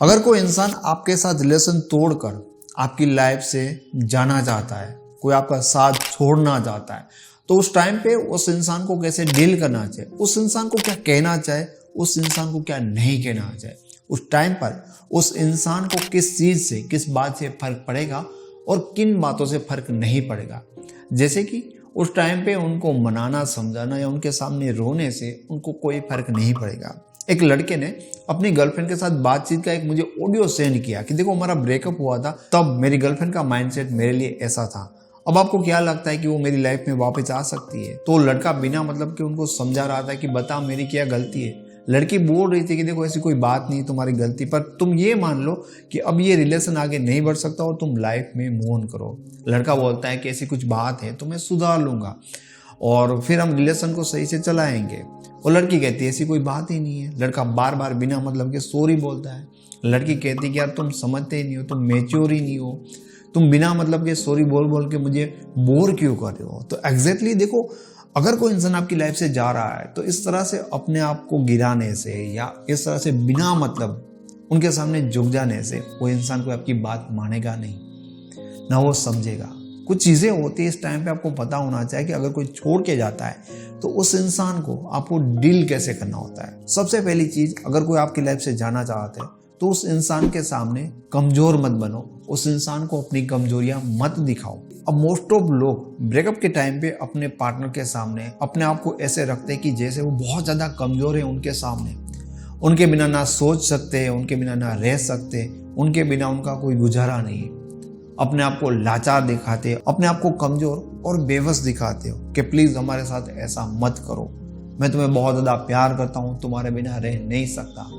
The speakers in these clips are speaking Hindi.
अगर कोई इंसान आपके साथ रिलेशन तोड़कर आपकी लाइफ से जाना चाहता है, कोई आपका साथ छोड़ना चाहता है, तो उस टाइम पे उस इंसान को कैसे डील करना चाहिए, उस इंसान को क्या कहना चाहिए, उस इंसान को क्या नहीं कहना चाहिए, उस टाइम पर उस इंसान को किस चीज़ से, किस बात से फर्क पड़ेगा और किन बातों से फर्क नहीं पड़ेगा। जैसे कि उस टाइम पे उनको मनाना, समझाना या उनके सामने रोने से उनको कोई फर्क नहीं पड़ेगा। एक लड़के ने अपनी गर्लफ्रेंड के साथ बातचीत का एक मुझे ऑडियो सेंड किया कि देखो हमारा ब्रेकअप हुआ था, तब मेरी गर्लफ्रेंड का माइंडसेट मेरे लिए ऐसा था। अब आपको क्या लगता है कि वो मेरी लाइफ में वापस आ सकती है? तो लड़का बिना मतलब कि उनको समझा रहा था कि बता मेरी क्या गलती है। लड़की बोल रही थी कि देखो ऐसी कोई बात नहीं तुम्हारी गलती, पर तुम ये मान लो कि अब ये रिलेशन आगे नहीं बढ़ सकता और तुम लाइफ में मूव ऑन करो। लड़का बोलता है कि ऐसी कुछ बात है तो मैं सुधार लूंगा और फिर हम रिलेशन को सही से चलाएंगे। और लड़की कहती है ऐसी कोई बात ही नहीं है। लड़का बार बार बिना मतलब के सॉरी बोलता है। लड़की कहती है कि यार तुम समझते ही नहीं हो, तुम मैच्योर ही नहीं हो, तुम बिना मतलब के सॉरी बोल बोल के मुझे बोर क्यों कर रहे हो। तो एग्जैक्टली देखो, अगर कोई इंसान आपकी लाइफ से जा रहा है तो इस तरह से अपने आप को गिराने से या इस तरह से बिना मतलब उनके सामने झुक जाने से वो इंसान को आपकी बात मानेगा नहीं, ना वो समझेगा। कुछ चीज़ें होती है इस टाइम पे आपको पता होना चाहिए कि अगर कोई छोड़ के जाता है तो उस इंसान को आपको डील कैसे करना होता है। सबसे पहली चीज़, अगर कोई आपकी लाइफ से जाना चाहता है तो उस इंसान के सामने कमज़ोर मत बनो, उस इंसान को अपनी कमजोरियां मत दिखाओ। अब मोस्ट ऑफ लोग ब्रेकअप के टाइम पे अपने पार्टनर के सामने अपने आप को ऐसे रखते हैं कि जैसे वो बहुत ज़्यादा कमज़ोर है उनके सामने, उनके बिना ना सोच सकते, उनके बिना ना रह सकते, उनके बिना उनका कोई गुजारा नहीं है। अपने आप को लाचार दिखाते हो, अपने आप को कमजोर और बेबस दिखाते हो कि प्लीज हमारे साथ ऐसा मत करो, मैं तुम्हें बहुत ज्यादा प्यार करता हूं, तुम्हारे बिना रह नहीं सकता।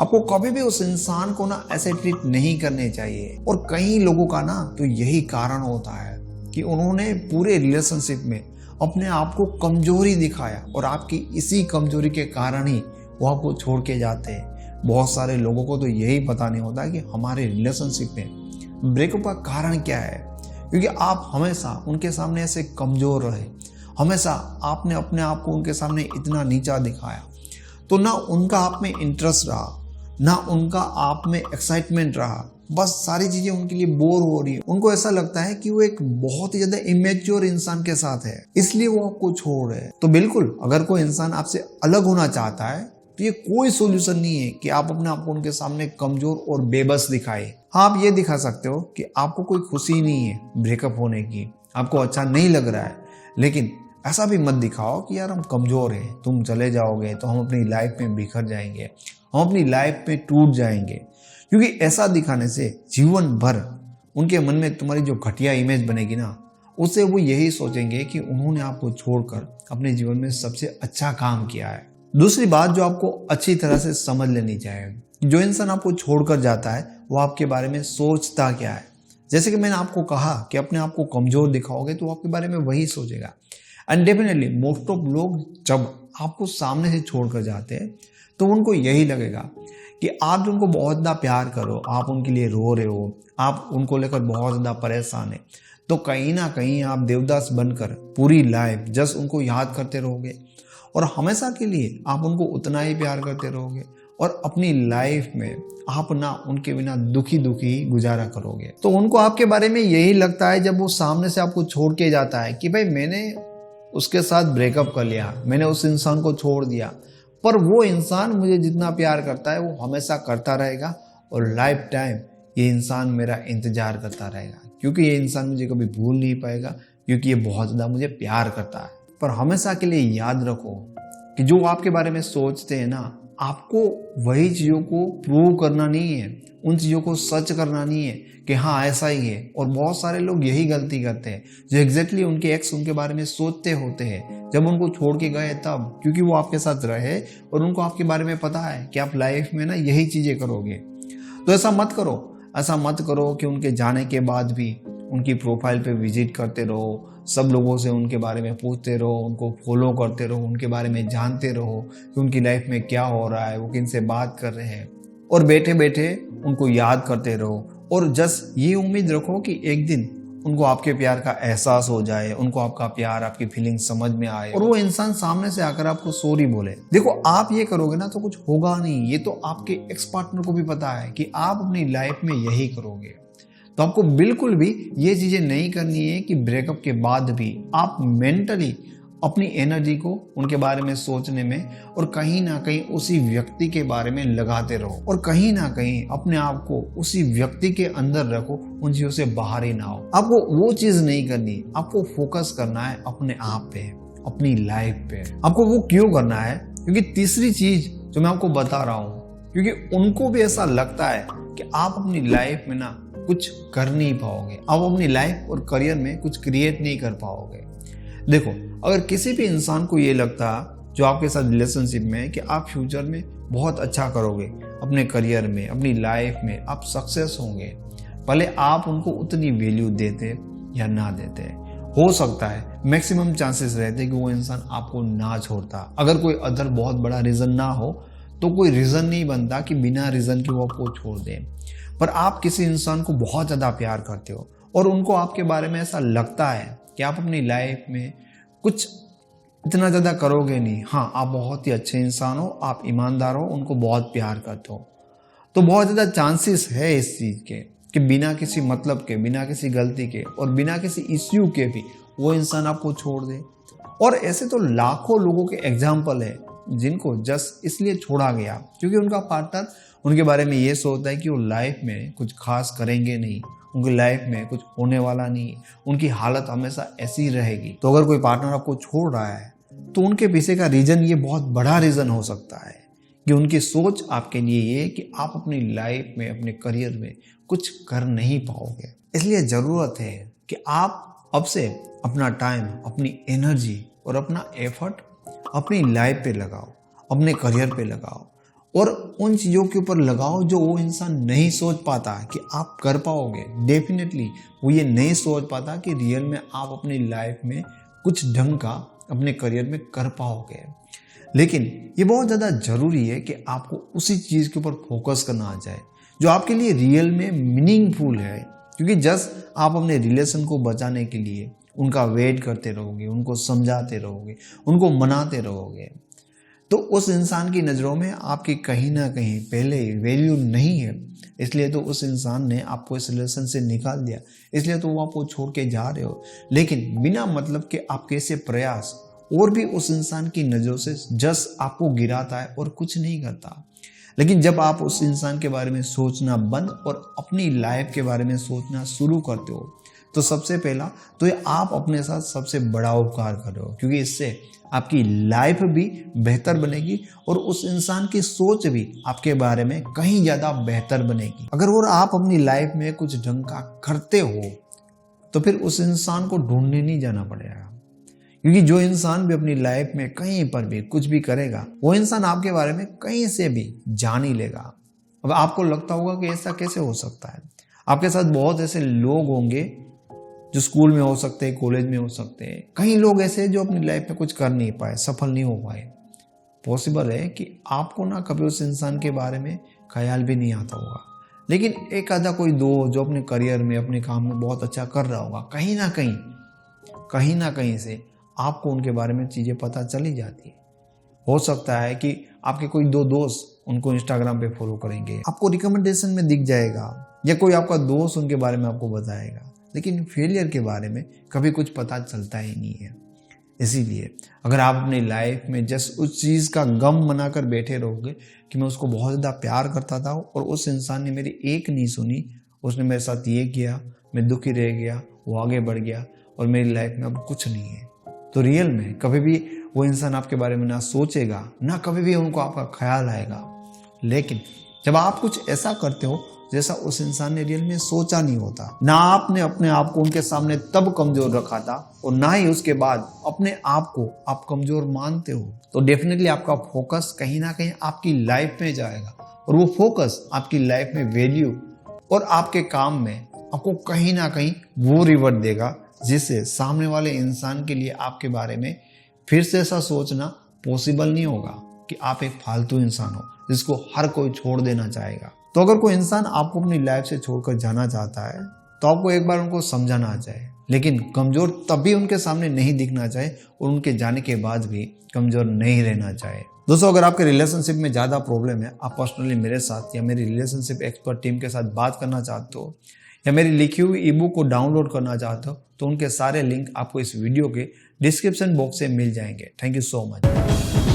आपको कभी भी उस इंसान को ना ऐसे ट्रीट नहीं करने चाहिए। और कई लोगों का ना तो यही कारण होता है कि उन्होंने पूरे रिलेशनशिप में अपने आप को कमजोरी दिखाया और आपकी इसी कमजोरी के कारण ही वो आपको छोड़ के जाते हैं। बहुत सारे लोगों को तो यही पता नहीं होता कि हमारे रिलेशनशिप में ब्रेकअप का कारण क्या है, क्योंकि आप हमेशा उनके सामने ऐसे कमजोर रहे, हमेशा आपने अपने आप को उनके सामने इतना नीचा दिखाया, तो ना उनका आप में इंटरेस्ट रहा, ना उनका आप में एक्साइटमेंट रहा। बस सारी चीजें उनके लिए बोर हो रही है। उनको ऐसा लगता है कि वो एक बहुत ही ज्यादा इमेच्योर इंसान के साथ है, इसलिए वो आपको छोड़ रहे हैं। तो बिल्कुल, अगर कोई इंसान आपसे अलग होना चाहता है तो ये कोई सोल्यूशन नहीं है कि आप अपने आप को उनके सामने कमजोर और बेबस दिखाए। हाँ, आप ये दिखा सकते हो कि आपको कोई खुशी नहीं है ब्रेकअप होने की, आपको अच्छा नहीं लग रहा है, लेकिन ऐसा भी मत दिखाओ कि यार हम कमजोर हैं, तुम चले जाओगे तो हम अपनी लाइफ में बिखर जाएंगे, हम अपनी लाइफ में टूट जाएंगे। क्योंकि ऐसा दिखाने से जीवन भर उनके मन में तुम्हारी जो घटिया इमेज बनेगी ना, उससे वो यही सोचेंगे कि उन्होंने आपको छोड़कर अपने जीवन में सबसे अच्छा काम किया है। दूसरी बात जो आपको अच्छी तरह से समझ लेनी चाहिए, जो इंसान आपको छोड़कर जाता है वो आपके बारे में सोचता क्या है। जैसे कि मैंने आपको कहा कि अपने आप को कमजोर दिखाओगे तो आपके बारे में वही सोचेगा। एंड डेफिनेटली मोस्ट ऑफ लोग जब आपको सामने से छोड़कर जाते हैं तो उनको यही लगेगा कि आप उनको बहुत ज़्यादा प्यार करो, आप उनके लिए रो रहे हो, आप उनको लेकर बहुत ज़्यादा परेशान है, तो कहीं ना कहीं आप देवदास बनकर पूरी लाइफ जस्ट उनको याद करते रहोगे और हमेशा के लिए आप उनको उतना ही प्यार करते रहोगे और अपनी लाइफ में आप ना उनके बिना दुखी दुखी गुजारा करोगे। तो उनको आपके बारे में यही लगता है जब वो सामने से आपको छोड़ के जाता है कि भाई मैंने उसके साथ ब्रेकअप कर लिया, मैंने उस इंसान को छोड़ दिया, पर वो इंसान मुझे जितना प्यार करता है वो हमेशा करता रहेगा और लाइफ टाइम ये इंसान मेरा इंतजार करता रहेगा, क्योंकि ये इंसान मुझे कभी भूल नहीं पाएगा, क्योंकि ये बहुत ज़्यादा मुझे प्यार करता है। पर हमेशा के लिए याद रखो कि जो आपके बारे में सोचते हैं ना, आपको वही चीज़ों को प्रूव करना नहीं है, उन चीज़ों को सच करना नहीं है कि हाँ ऐसा ही है। और बहुत सारे लोग यही गलती करते हैं जो एग्जैक्टली उनके एक्स उनके बारे में सोचते होते हैं जब उनको छोड़ के गए तब, क्योंकि वो आपके साथ रहे और उनको आपके बारे में पता है कि आप लाइफ में ना यही चीज़ें करोगे। तो ऐसा मत करो, ऐसा मत करो कि उनके जाने के बाद भी उनकी प्रोफाइल पे विजिट करते रहो, सब लोगों से उनके बारे में पूछते रहो, उनको फॉलो करते रहो, उनके बारे में जानते रहो कि उनकी लाइफ में क्या हो रहा है, वो किन से बात कर रहे हैं, और बैठे बैठे उनको याद करते रहो और जस्ट ये उम्मीद रखो कि एक दिन उनको आपके प्यार का एहसास हो जाए, उनको आपका प्यार, आपकी फीलिंग समझ में आए और वो इंसान सामने से आकर आपको सॉरी बोले। देखो, आप ये करोगे ना तो कुछ होगा नहीं। ये तो आपके एक्स पार्टनर को भी पता है कि आप अपनी लाइफ में यही करोगे। तो आपको बिल्कुल भी ये चीजें नहीं करनी है कि ब्रेकअप के बाद भी आप मेंटली अपनी एनर्जी को उनके बारे में सोचने में और कहीं ना कहीं उसी व्यक्ति के बारे में लगाते रहो और कहीं ना कहीं अपने आप को उसी व्यक्ति के अंदर रखो, उन चीजों से बाहर ही ना हो। आपको वो चीज नहीं करनी, आपको फोकस करना है अपने आप पे, अपनी लाइफ पे। आपको वो क्यों करना है? क्योंकि तीसरी चीज जो मैं आपको बता रहा हूँ, क्योंकि उनको भी ऐसा लगता है कि आप अपनी लाइफ में ना कुछ कर नहीं पाओगे, आप अपनी लाइफ और करियर में कुछ क्रिएट नहीं कर पाओगे। देखो, अगर किसी भी इंसान को ये लगता जो आपके साथ रिलेशनशिप में है कि आप फ्यूचर में बहुत अच्छा करोगे, अपने करियर में, अपनी लाइफ में आप सक्सेस होंगे, भले आप उनको उतनी वैल्यू देते या ना देते, हो सकता है मैक्सिमम चांसेस रहते कि वो इंसान आपको ना छोड़ता। अगर कोई अदर बहुत बड़ा रीजन ना हो तो कोई रीजन नहीं बनता कि बिना रीजन के वो आपको छोड़ दे। पर आप किसी इंसान को बहुत ज़्यादा प्यार करते हो और उनको आपके बारे में ऐसा लगता है कि आप अपनी लाइफ में कुछ इतना ज़्यादा करोगे नहीं। हाँ, आप बहुत ही अच्छे इंसान हो, आप ईमानदार हो, उनको बहुत प्यार करते हो, तो बहुत ज़्यादा चांसेस है इस चीज़ के कि बिना किसी मतलब के, बिना किसी गलती के और बिना किसी इश्यू के भी वो इंसान आपको छोड़ दे। और ऐसे तो लाखों लोगों के एग्जाम्पल है जिनको जस्ट इसलिए छोड़ा गया क्योंकि उनका पार्टनर उनके बारे में ये सोचता है कि वो लाइफ में कुछ खास करेंगे नहीं, उनकी लाइफ में कुछ होने वाला नहीं है, उनकी हालत हमेशा ऐसी रहेगी। तो अगर कोई पार्टनर आपको छोड़ रहा है तो उनके पीछे का रीजन ये बहुत बड़ा रीजन हो सकता है कि उनकी सोच आपके लिए ये कि आप अपनी लाइफ में, अपने करियर में कुछ कर नहीं पाओगे। इसलिए ज़रूरत है कि आप अब से अपना टाइम, अपनी एनर्जी और अपना एफर्ट अपनी लाइफ पे लगाओ, अपने करियर पे लगाओ और उन चीज़ों के ऊपर लगाओ जो वो इंसान नहीं सोच पाता कि आप कर पाओगे। डेफिनेटली वो ये नहीं सोच पाता कि रियल में आप अपनी लाइफ में कुछ ढंग का अपने करियर में कर पाओगे। लेकिन ये बहुत ज़्यादा ज़रूरी है कि आपको उसी चीज़ के ऊपर फोकस करना आ जाए जो आपके लिए रियल में मीनिंगफुल है। क्योंकि जस्ट आप अपने रिलेशन को बचाने के लिए उनका वेट करते रहोगे, उनको समझाते रहोगे, उनको मनाते रहोगे, तो उस इंसान की नज़रों में आपकी कहीं ना कहीं पहले वैल्यू नहीं है। इसलिए तो उस इंसान ने आपको इस रिलेशन से निकाल दिया, इसलिए तो वो आपको छोड़ के जा रहे हो। लेकिन बिना मतलब के आपके ऐसे प्रयास और भी उस इंसान की नज़रों से जस्ट आपको गिराता है और कुछ नहीं करता। लेकिन जब आप उस इंसान के बारे में सोचना बंद और अपनी लाइफ के बारे में सोचना शुरू करते हो तो सबसे पहला तो ये आप अपने साथ सबसे बड़ा उपकार कर रहे हो, क्योंकि इससे आपकी लाइफ भी बेहतर बनेगी और उस इंसान की सोच भी आपके बारे में कहीं ज़्यादा बेहतर बनेगी। अगर और आप अपनी लाइफ में कुछ ढंग का करते हो तो फिर उस इंसान को ढूंढने नहीं जाना पड़ेगा, क्योंकि जो इंसान भी अपनी लाइफ में कहीं पर भी कुछ भी करेगा वो इंसान आपके बारे में कहीं से भी जान ही लेगा। अब आपको लगता होगा कि ऐसा कैसे हो सकता है। आपके साथ बहुत ऐसे लोग होंगे जो स्कूल में हो सकते हैं, कॉलेज में हो सकते हैं, कई लोग ऐसे जो अपनी लाइफ में कुछ कर नहीं पाए, सफल नहीं हो पाए। पॉसिबल है कि आपको ना कभी उस इंसान के बारे में ख्याल भी नहीं आता होगा, लेकिन एक आधा कोई दो जो अपने करियर में, अपने काम में बहुत अच्छा कर रहा होगा, कहीं ना कहीं से आपको उनके बारे में चीज़ें पता चली जाती है। हो सकता है कि आपके कोई दो दोस्त उनको इंस्टाग्राम पे फॉलो करेंगे, आपको रिकमेंडेशन में दिख जाएगा, या कोई आपका दोस्त उनके बारे में आपको बताएगा, लेकिन फेलियर के बारे में कभी कुछ पता चलता ही नहीं है। इसीलिए अगर आप अपनी लाइफ में जस्ट उस चीज़ का गम मनाकर बैठे रहोगे कि मैं उसको बहुत ज़्यादा प्यार करता था और उस इंसान ने मेरी एक नहीं सुनी, उसने मेरे साथ ये किया, मैं दुखी रह गया, वो आगे बढ़ गया और मेरी लाइफ में अब कुछ नहीं है, तो रियल में कभी भी वो इंसान आपके बारे में ना सोचेगा, ना कभी भी उनको आपका ख्याल आएगा। लेकिन जब आप कुछ ऐसा करते हो जैसा उस इंसान ने रियल में सोचा नहीं होता, ना आपने अपने आप को उनके सामने तब कमजोर रखा था और ना ही उसके बाद अपने आप को आप कमजोर मानते हो, तो डेफिनेटली आपका फोकस कहीं ना कहीं आपकी लाइफ में जाएगा और वो फोकस आपकी लाइफ में वैल्यू और आपके काम में आपको कहीं ना कहीं वो रिवॉर्ड देगा, जिससे सामने वाले इंसान के लिए आपके बारे में फिर से ऐसा सोचना पॉसिबल नहीं होगा कि आप एक फालतू इंसान हो जिसको हर कोई छोड़ देना चाहेगा। तो अगर कोई इंसान आपको अपनी लाइफ से छोड़कर जाना चाहता है तो आपको एक बार उनको समझाना आ जाए, लेकिन कमज़ोर तभी उनके सामने नहीं दिखना चाहिए और उनके जाने के बाद भी कमज़ोर नहीं रहना चाहिए। दोस्तों, अगर आपके रिलेशनशिप में ज़्यादा प्रॉब्लम है, आप पर्सनली मेरे साथ या मेरी रिलेशनशिप एक्सपर्ट टीम के साथ बात करना चाहते हो या मेरी लिखी हुई ई बुक को डाउनलोड करना चाहते हो, तो उनके सारे लिंक आपको इस वीडियो के डिस्क्रिप्शन बॉक्स से मिल जाएंगे। Thank you so much.